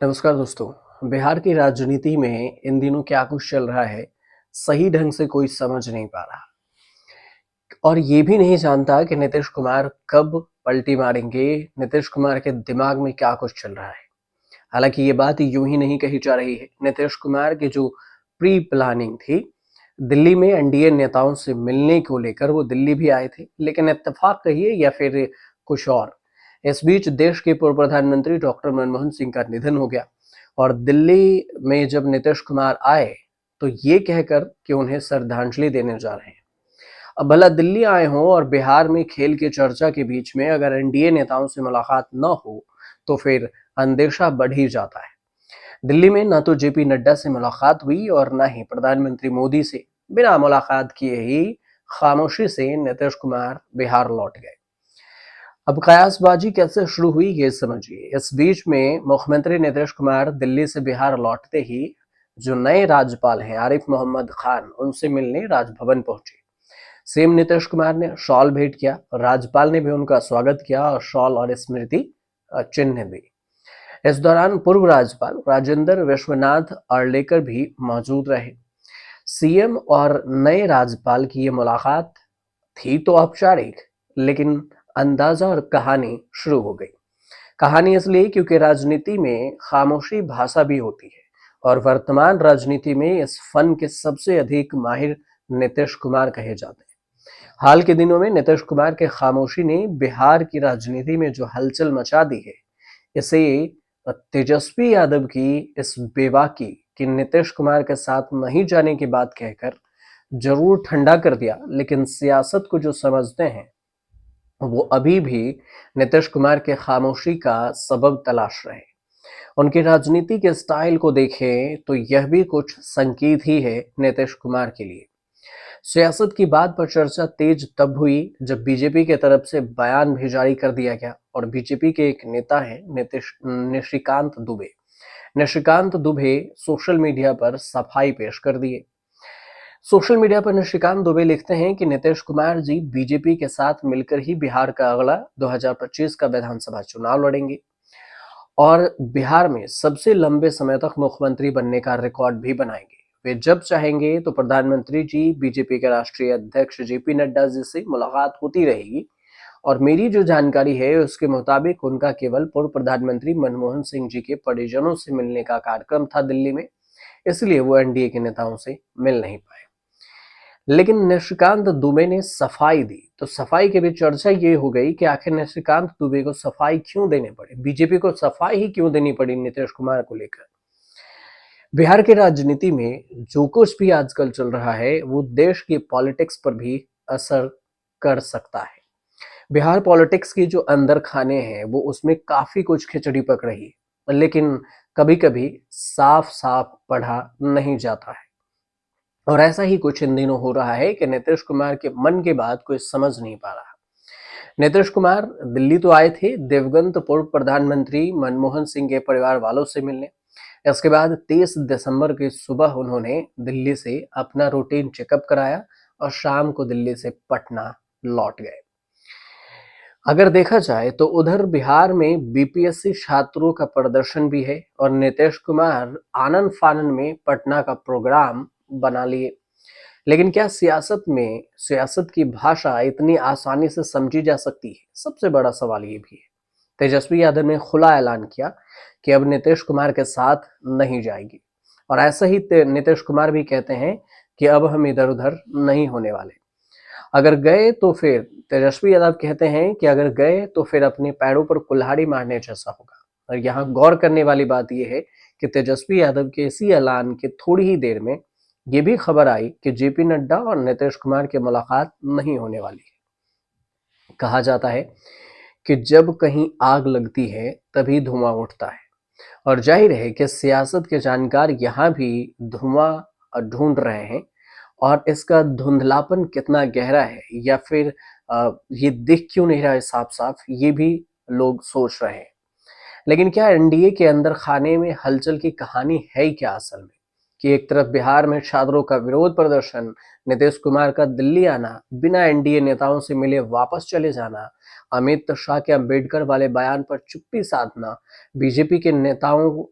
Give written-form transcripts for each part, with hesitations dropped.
नमस्कार दोस्तों। बिहार की राजनीति में इन दिनों क्या कुछ चल रहा है, सही ढंग से कोई समझ नहीं पा रहा और ये भी नहीं जानता कि नीतीश कुमार कब पलटी मारेंगे, नीतीश कुमार के दिमाग में क्या कुछ चल रहा है। हालांकि ये बात यूं ही नहीं कही जा रही है। नीतीश कुमार की जो प्री प्लानिंग थी, दिल्ली में एनडीए नेताओं से मिलने को लेकर वो दिल्ली भी आए थे, लेकिन इत्तेफाक कहिए या फिर कुछ और, इस बीच देश के पूर्व प्रधानमंत्री डॉक्टर मनमोहन सिंह का निधन हो गया और दिल्ली में जब नीतीश कुमार आए तो ये कहकर कि उन्हें श्रद्धांजलि देने जा रहे हैं। अब भला दिल्ली आए हों और बिहार में खेल की चर्चा के बीच में अगर एनडीए नेताओं से मुलाकात न हो तो फिर अंदेशा बढ़ ही जाता है। दिल्ली में न तो जेपी नड्डा से मुलाकात हुई और न ही प्रधानमंत्री मोदी से। बिना मुलाकात किए ही खामोशी से नीतीश कुमार बिहार लौट गए। अब कयासबाजी कैसे शुरू हुई ये समझिए। इस बीच में मुख्यमंत्री नीतीश कुमार दिल्ली से बिहार लौटते ही जो नए राज्यपाल हैं आरिफ मोहम्मद खान, उनसे मिलने राजभवन पहुंचे। सीएम नीतीश कुमार ने शॉल भेंट किया, राज्यपाल ने भी उनका स्वागत किया और शॉल और स्मृति चिन्ह दी। इस दौरान पूर्व राज्यपाल राजेंद्र विश्वनाथ अर्लेकर भी मौजूद रहे। सीएम और नए राज्यपाल की ये मुलाकात थी तो औपचारिक, लेकिन अंदाजा और कहानी शुरू हो गई। कहानी इसलिए क्योंकि राजनीति में खामोशी भाषा भी होती है और वर्तमान राजनीति में इस फन के सबसे अधिक माहिर नीतीश कुमार कहे जाते हैं। हाल के दिनों में नीतीश कुमार के खामोशी ने बिहार की राजनीति में जो हलचल मचा दी है, इसे तेजस्वी यादव की इस बेबाकी कि नीतीश कुमार के साथ नहीं जाने की बात कहकर जरूर ठंडा कर दिया, लेकिन सियासत को जो समझते हैं वो अभी भी नीतीश कुमार के खामोशी का सबब तलाश रहे। उनकी राजनीति के स्टाइल को देखें तो यह भी कुछ संकेत ही है नीतीश कुमार के लिए। सियासत की बात पर चर्चा तेज तब हुई जब बीजेपी की तरफ से बयान भी जारी कर दिया गया और बीजेपी के एक नेता हैं निशिकांत दुबे। निशिकांत दुबे सोशल मीडिया पर सफाई पेश कर दिए। सोशल मीडिया पर निशिकांत दुबे लिखते हैं कि नीतीश कुमार जी बीजेपी के साथ मिलकर ही बिहार का अगला 2025 का विधानसभा चुनाव लड़ेंगे और बिहार में सबसे लंबे समय तक मुख्यमंत्री बनने का रिकॉर्ड भी बनाएंगे। वे जब चाहेंगे तो प्रधानमंत्री जी बीजेपी के राष्ट्रीय अध्यक्ष जेपी नड्डा जी से मुलाकात होती रहेगी और मेरी जो जानकारी है उसके मुताबिक उनका केवल पूर्व प्रधानमंत्री मनमोहन सिंह जी के परिजनों से मिलने का कार्यक्रम था दिल्ली में, इसलिए वो एनडीए के नेताओं से मिल नहीं पाए। लेकिन निशिकांत दुबे ने सफाई दी तो सफाई के बीच चर्चा ये हो गई कि आखिर निशिकांत दुबे को सफाई क्यों देने पड़े, बीजेपी को सफाई ही क्यों देनी पड़ी नीतीश कुमार को लेकर। बिहार की राजनीति में जो कुछ भी आजकल चल रहा है वो देश की पॉलिटिक्स पर भी असर कर सकता है। बिहार पॉलिटिक्स की जो अंदर खाने हैं वो उसमें काफी कुछ खिचड़ी पक रही है, लेकिन कभी कभी साफ साफ पढ़ा नहीं जाता है। और ऐसा ही कुछ इन दिनों हो रहा है कि नीतीश कुमार के मन की बात कोई समझ नहीं पा रहा। नीतीश कुमार दिल्ली तो आए थे दिवंगत पूर्व प्रधानमंत्री मनमोहन सिंह के परिवार वालों से मिलने। इसके बाद 30 दिसंबर की सुबह उन्होंने दिल्ली से अपना रूटीन चेकअप कराया और शाम को दिल्ली से पटना लौट गए। अगर देखा जाए तो उधर बिहार में बीपीएससी छात्रों का प्रदर्शन भी है और नीतीश कुमार आनन फानन में पटना का प्रोग्राम बना लिए। लेकिन क्या सियासत की भाषा इतनी आसानी से समझी जा सकती है? सबसे बड़ा सवाल ये भी है। तेजस्वी यादव ने खुला ऐलान किया कि अब नीतीश कुमार के साथ नहीं जाएगी और ऐसा ही नीतीश कुमार भी कहते हैं कि अब हम इधर उधर नहीं होने वाले। अगर गए तो फिर तेजस्वी यादव कहते हैं कि अगर गए तो फिर अपने पैरों पर कुल्हाड़ी मारने जैसा होगा। और यहाँ गौर करने वाली बात यह है कि तेजस्वी यादव के इसी ऐलान के थोड़ी ही देर में ये भी खबर आई कि जेपी नड्डा और नीतीश कुमार की मुलाकात नहीं होने वाली है। कहा जाता है कि जब कहीं आग लगती है तभी धुआं उठता है और जाहिर है कि सियासत के जानकार यहाँ भी धुआं ढूंढ रहे हैं और इसका धुंधलापन कितना गहरा है या फिर ये दिख क्यों नहीं रहा है साफ साफ, ये भी लोग सोच रहे हैं। लेकिन क्या एनडीए के अंदर खाने में हलचल की कहानी है क्या असल में? कि एक तरफ बिहार में छात्रों का विरोध प्रदर्शन, नीतीश कुमार का दिल्ली आना, बिना एनडीए नेताओं से मिले वापस चले जाना, अमित शाह के अंबेडकर वाले बयान पर चुप्पी साधना, बीजेपी के नेताओं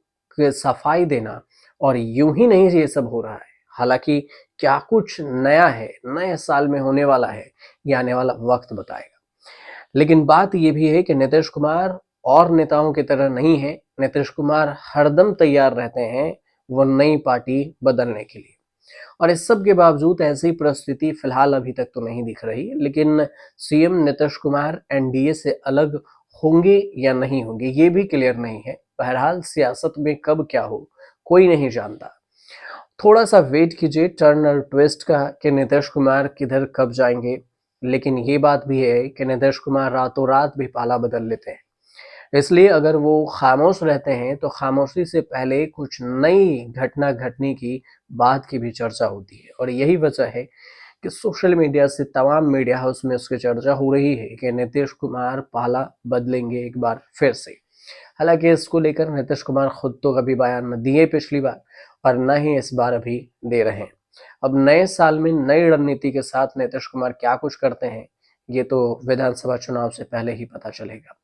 सफाई देना और यूं ही नहीं ये सब हो रहा है। हालांकि क्या कुछ नया है, नए साल में होने वाला है, ये आने वाला वक्त बताएगा। लेकिन बात ये भी है कि नीतीश कुमार और नेताओं की तरह नहीं है। नीतीश कुमार हरदम तैयार रहते हैं वो नई पार्टी बदलने के लिए। और इस सब के बावजूद ऐसी परिस्थिति फिलहाल अभी तक तो नहीं दिख रही, लेकिन सीएम नीतीश कुमार एनडीए से अलग होंगे या नहीं होंगे ये भी क्लियर नहीं है। बहरहाल सियासत में कब क्या हो कोई नहीं जानता। थोड़ा सा वेट कीजिए टर्न और ट्विस्ट का कि नीतीश कुमार किधर कब जाएंगे। लेकिन ये बात भी है कि नीतीश कुमार रातों रात भी पाला बदल लेते हैं। इसलिए अगर वो खामोश रहते हैं तो खामोशी से पहले कुछ नई घटना घटने की बात की भी चर्चा होती है। और यही वजह है कि सोशल मीडिया से तमाम मीडिया हाउस में उसकी चर्चा हो रही है कि नीतीश कुमार पाला बदलेंगे एक बार फिर से। हालांकि इसको लेकर नीतीश कुमार खुद तो कभी बयान न दिए पिछली बार और न ही इस बार अभी दे रहे हैं। अब नए साल में नई रणनीति के साथ नीतीश कुमार क्या कुछ करते हैं ये तो विधानसभा चुनाव से पहले ही पता चलेगा।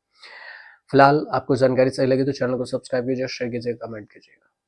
फिलहाल आपको जानकारी सही लगी तो चैनल को सब्सक्राइब कीजिए, शेयर कीजिए, कमेंट कीजिएगा।